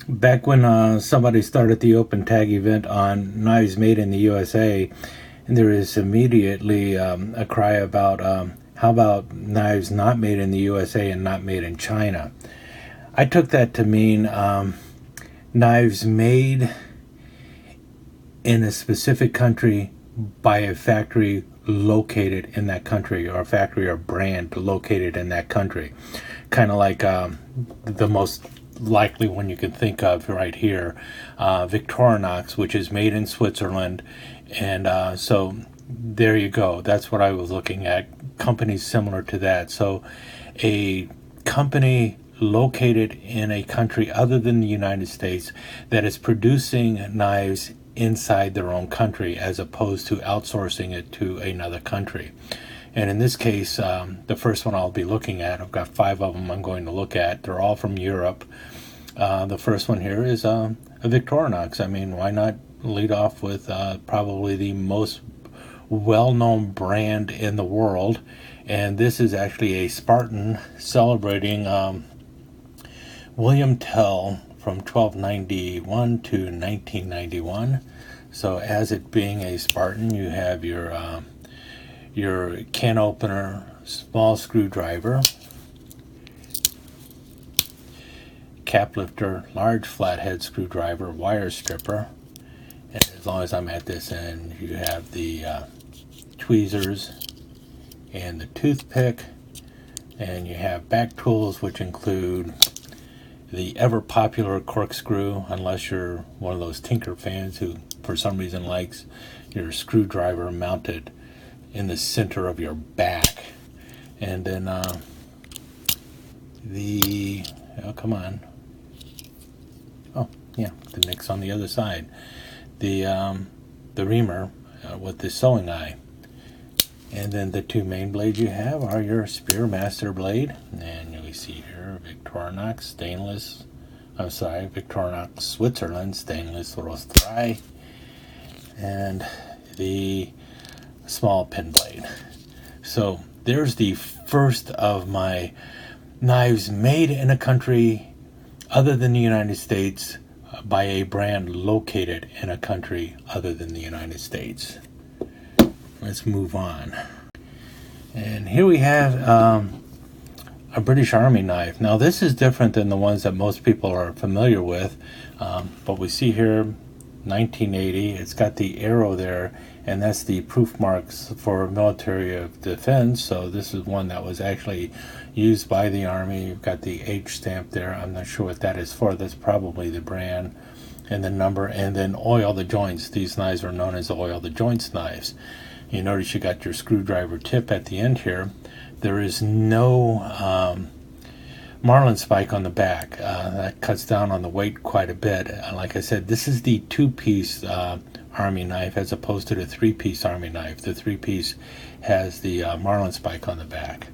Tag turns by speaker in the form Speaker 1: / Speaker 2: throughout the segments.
Speaker 1: Back when somebody started the open tag event on knives made in the USA, there is immediately a cry about how about knives not made in the USA and not made in China. I took that to mean knives made in a specific country by a factory located in that country, or a factory or brand located in that country. Kind of like the most likely one you can think of right here, Victorinox, which is made in Switzerland. And so there you go. That's what I was looking at. Companies similar to that. So a company located in a country other than the United States that is producing knives inside their own country, as opposed to outsourcing it to another country. And in this case, the first one I'll be looking at, I've got 5 of them I'm going to look at. They're all from Europe. The first one here is a Victorinox. I mean, why not lead off with probably the most well-known brand in the world? And this is actually a Spartan celebrating William Tell from 1291 to 1991. So as it being a Spartan, you have your can opener, small screwdriver, cap lifter, large flathead screwdriver, wire stripper, and as long as I'm at this end, you have the tweezers and the toothpick, and you have back tools, which include the ever popular corkscrew, unless you're one of those tinker fans who for some reason likes your screwdriver mounted in the center of your back. And then oh, come on. Oh yeah, the nick's on the other side. The reamer with the sewing eye. And then the 2 main blades you have are your Spearmaster blade, and you see here Victorinox stainless, Victorinox Switzerland stainless Rostrei, and the small pin blade. So there's the first of my knives made in a country other than the United States by a brand located in a country other than the United States. Let's move on. And here we have a British Army knife. Now this is different than the ones that most people are familiar with, but we see here 1980. It's got the arrow there, and that's the proof marks for military of defense. So this is one that was actually used by the Army. You've got the H stamp there. I'm not sure what that is for. That's probably the brand and the number. And then oil the joints. These knives are known as oil the joints knives. You notice you got your screwdriver tip at the end here. There is no marlin spike on the back. That cuts down on the weight quite a bit. Like I said, this is the 2-piece Army knife as opposed to the 3-piece Army knife. The 3-piece has the marlin spike on the back.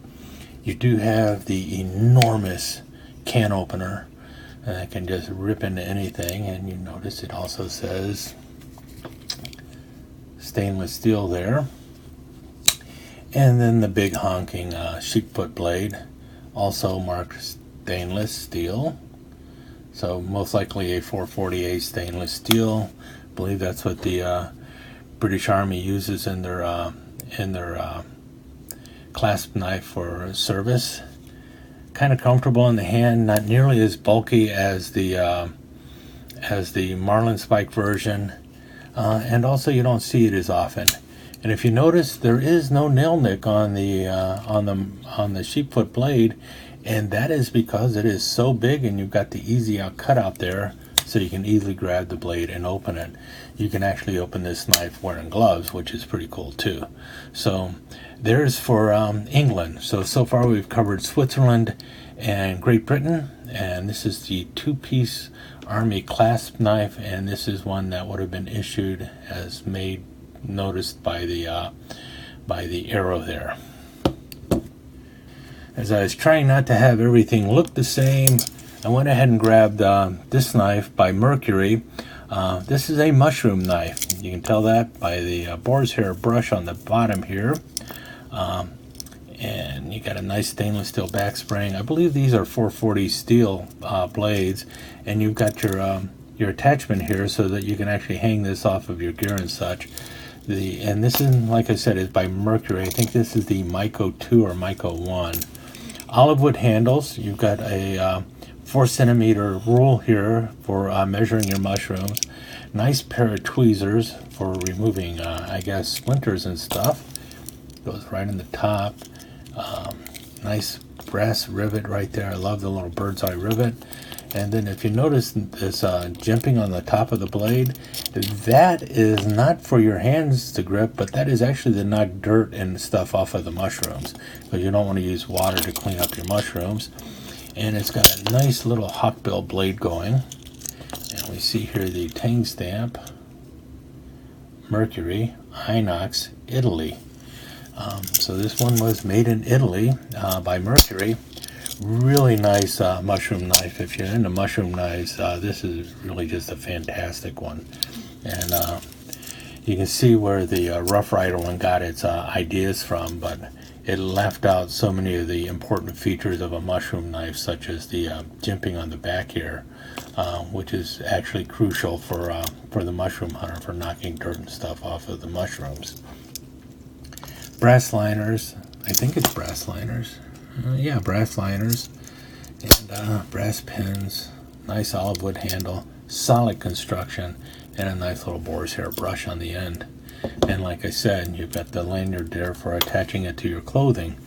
Speaker 1: You do have the enormous can opener that can just rip into anything, and you notice it also says stainless steel there. And then the big honking sheepfoot blade, also marked stainless steel. So most likely a 440A stainless steel. I believe that's what the British Army uses in their clasp knife for service. Kind of comfortable in the hand, not nearly as bulky as the marlin spike version. And also you don't see it as often. And if you notice, there is no nail nick on the sheepfoot blade, and that is because it is so big, and you've got the easy out cutout there, so you can easily grab the blade and open it. You can actually open this knife wearing gloves, which is pretty cool too. So there's for England. So far we've covered Switzerland and Great Britain, and this is the 2-piece Army clasp knife, and this is one that would have been issued as made noticed by the arrow there. As I was trying not to have everything look the same, I went ahead and grabbed this knife by Mercury. This is a mushroom knife. You can tell that by the boar's hair brush on the bottom here. And you got a nice stainless steel back spring. I believe these are 440 steel blades, and you've got your attachment here so that you can actually hang this off of your gear and such. And this is, like I said, is by Mercury. I think this is the Myco 2 or Myco 1. Olive wood handles. You've got a 4 centimeter rule here for measuring your mushrooms. Nice pair of tweezers for removing, I guess, splinters and stuff. Goes right in the top. Nice brass rivet right there. I love the little bird's eye rivet. And then if you notice this jimping on the top of the blade, that is not for your hands to grip, but that is actually to knock dirt and stuff off of the mushrooms, because you don't want to use water to clean up your mushrooms. And it's got a nice little hawkbill blade going. And we see here the Tang stamp, Mercury, Inox, Italy. So this one was made in Italy by Mercury. Really nice mushroom knife. If you're into mushroom knives, this is really just a fantastic one. And you can see where the Rough Rider one got its ideas from, but it left out so many of the important features of a mushroom knife, such as the jimping on the back here, which is actually crucial for the mushroom hunter, for knocking dirt and stuff off of the mushrooms. Brass liners. I think it's brass liners. Yeah, brass liners. And brass pins. Nice olive wood handle. Solid construction. And a nice little boar's hair brush on the end. And like I said, you've got the lanyard there for attaching it to your clothing.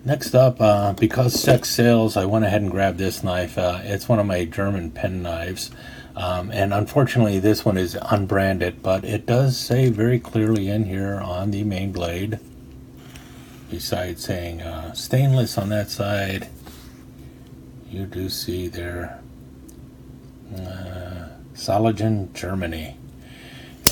Speaker 1: Next up, because sex sells, I went ahead and grabbed this knife. It's one of my German pen knives. And unfortunately, this one is unbranded, but it does say very clearly in here on the main blade, besides saying stainless on that side, you do see there, Solingen, Germany.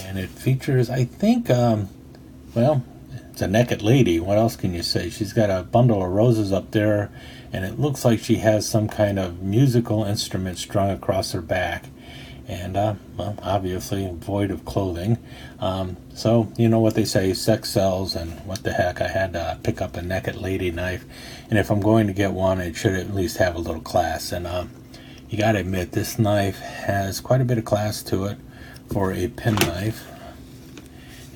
Speaker 1: And it features, I think, well, it's a naked lady. What else can you say? She's got a bundle of roses up there, and it looks like she has some kind of musical instrument strung across her back. And, well, obviously void of clothing. So, you know what they say, sex sells, and what the heck, I had to pick up a naked lady knife. And if I'm going to get one, it should at least have a little class. And you got to admit, this knife has quite a bit of class to it for a pen knife.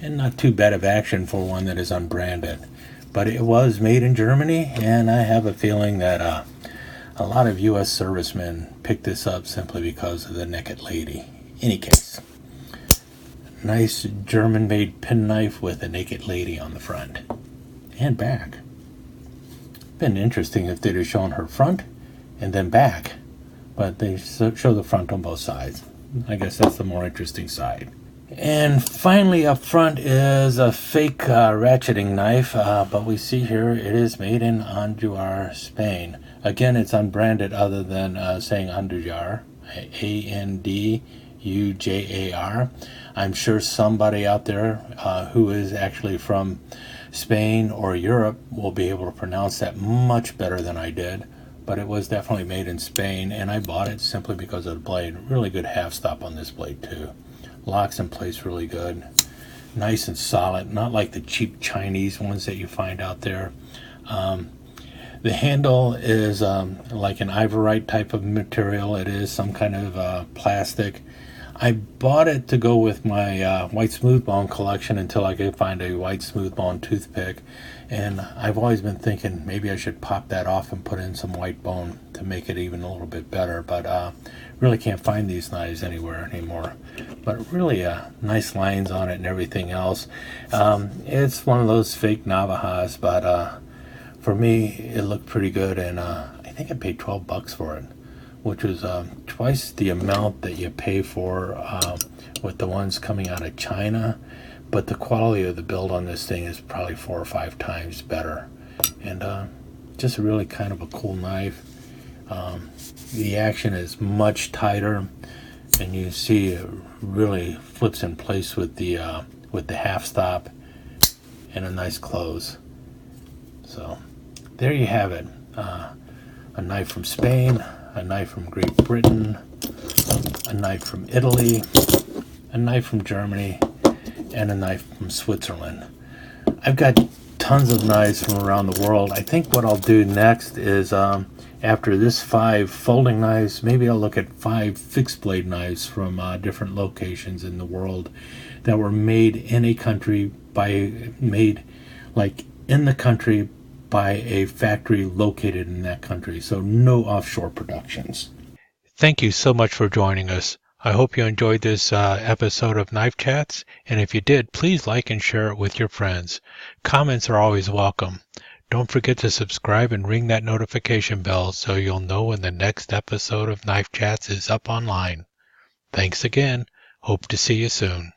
Speaker 1: And not too bad of action for one that is unbranded. But it was made in Germany, and I have a feeling that a lot of U.S. servicemen picked this up simply because of the naked lady. Any case, nice German-made pen knife with a naked lady on the front and back. Been interesting if they'd have shown her front and then back, but they show the front on both sides. I guess that's the more interesting side. And finally up front is a fake ratcheting knife, but we see here it is made in Andujar, Spain. Again, it's unbranded other than saying Andujar, A-N-D-U-J-A-R. I'm sure somebody out there who is actually from Spain or Europe will be able to pronounce that much better than I did. But it was definitely made in Spain, and I bought it simply because of the blade. Really good half stop on this blade too. Locks in place really good. Nice and solid, not like the cheap Chinese ones that you find out there. The handle is like an ivorite type of material. It is some kind of plastic. I bought it to go with my white smoothbone collection until I could find a white smoothbone toothpick. And I've always been thinking maybe I should pop that off and put in some white bone to make it even a little bit better. But really can't find these knives anywhere anymore. But really nice lines on it and everything else. It's one of those fake Navajas, but for me it looked pretty good, and I think I paid $12 for it, which was twice the amount that you pay for with the ones coming out of China. But the quality of the build on this thing is probably 4 or 5 times better. And just really kind of a cool knife. The action is much tighter, and you see it really flips in place with the half stop and a nice close. So there you have it. A knife from Spain, a knife from Great Britain, a knife from Italy, a knife from Germany, and a knife from Switzerland. I've got tons of knives from around the world. I think what I'll do next is, after this 5 folding knives, maybe I'll look at 5 fixed blade knives from different locations in the world that were made in a country in the country by a factory located in that country. So no offshore productions. Thank you so much for joining us. I hope you enjoyed this episode of Knife Chats, and if you did, please like and share it with your friends. Comments are always welcome. Don't forget to subscribe and ring that notification bell so you'll know when the next episode of Knife Chats is up online. Thanks again. Hope to see you soon.